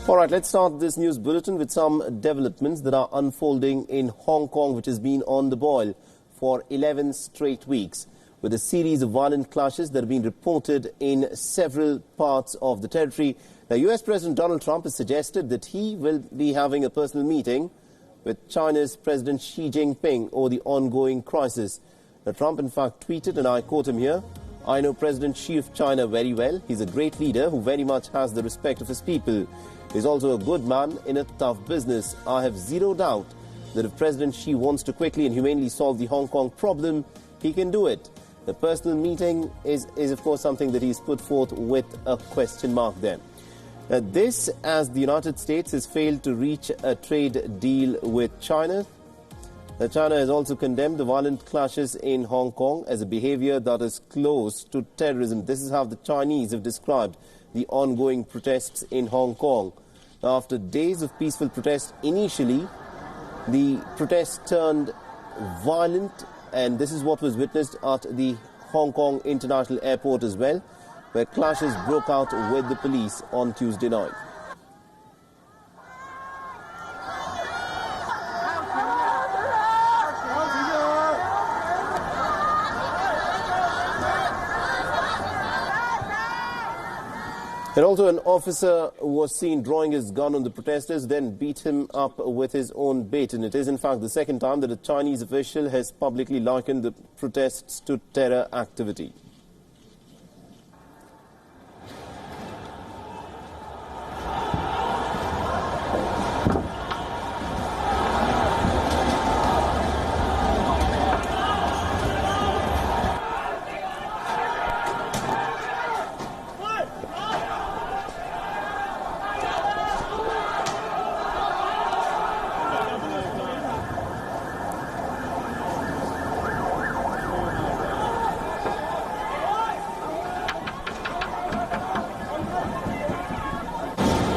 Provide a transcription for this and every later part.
All right, let's start this news bulletin with some developments that are unfolding in Hong Kong, which has been on the boil for 11 straight weeks, with a series of violent clashes that have been reported in several parts of the territory. Now, US President Donald Trump has suggested that he will be having a personal meeting with China's President Xi Jinping over the ongoing crisis. Now, Trump, in fact, tweeted, and I quote him here, "I know President Xi of China very well. He's a great leader who very much has the respect of his people. He's also a good man in a tough business. I have zero doubt that if President Xi wants to quickly and humanely solve the Hong Kong problem, he can do it." The personal meeting is of course, something that he's put forth with a question mark there. This, as the United States has failed to reach a trade deal with China. China has also condemned the violent clashes in Hong Kong as a behavior that is close to terrorism. This is how the Chinese have described the ongoing protests in Hong Kong. Now, after days of peaceful protest, initially the protests turned violent, and this is what was witnessed at the Hong Kong International Airport as well, where clashes broke out with the police on Tuesday night. And also an officer was seen drawing his gun on the protesters, then beat him up with his own baton. It is in fact the second time that a Chinese official has publicly likened the protests to terror activity.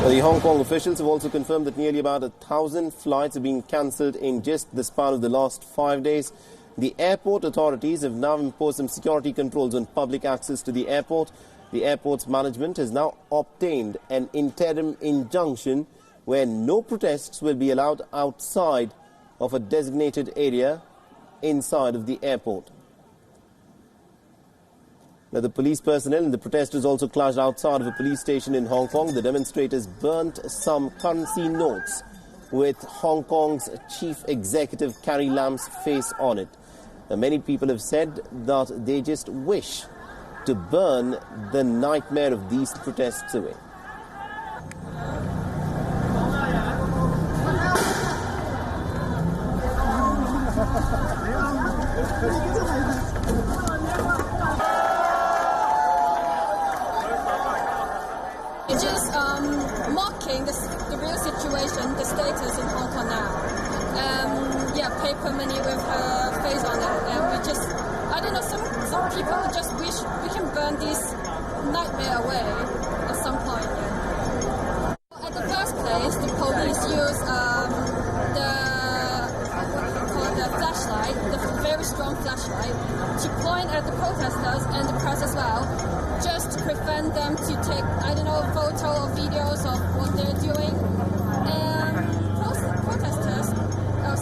The Hong Kong officials have also confirmed that nearly about 1,000 flights have been cancelled in just the span of the last 5 days. The airport authorities have now imposed some security controls on public access to the airport. The airport's management has now obtained an interim injunction where no protests will be allowed outside of a designated area inside of the airport. Now, the police personnel and the protesters also clashed outside of a police station in Hong Kong. The demonstrators burnt some currency notes with Hong Kong's chief executive Carrie Lam's face on it. Now, many people have said that they just wish to burn the nightmare of these protests away. It's just mocking the real situation, the status in Hong Kong now. Paper money with her face on it. And we just, I don't know, some people just wish we can burn this nightmare away at some point. Yeah. At the first place, the police use the flashlight, the very strong flashlight, to point at the protesters and the press as well, just to prevent them to take, I don't know, photo or videos of what they're doing. And protesters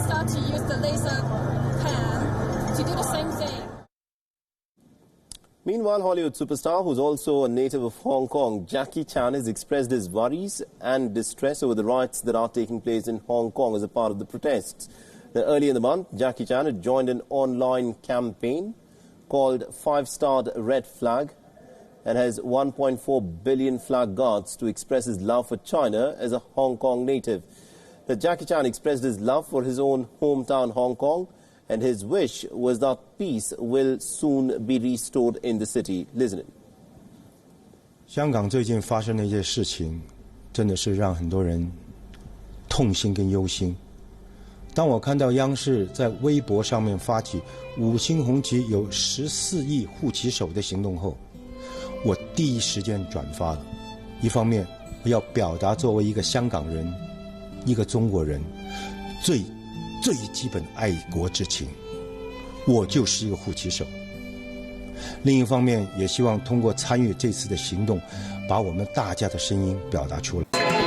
start to use the laser pen to do the same thing. Meanwhile, Hollywood superstar, who's also a native of Hong Kong, Jackie Chan, has expressed his worries and distress over the riots that are taking place in Hong Kong as a part of the protests. Now, early in the month, Jackie Chan had joined an online campaign called 5-Starred Red Flag and has 1.4 billion flag guards to express his love for China as a Hong Kong native. Now, Jackie Chan expressed his love for his own hometown, Hong Kong, and his wish was that peace will soon be restored in the city. Listen. 香港最近发生的一些事情，真的是让很多人痛心跟忧心。当我看到央视在微博上面发起5星红旗有14亿护旗手的行动后，我第一时间转发了。一方面，我要表达作为一个香港人、一个中国人最基本的爱国之情，我就是一个护旗手。另一方面，也希望通过参与这次的行动，把我们大家的声音表达出来。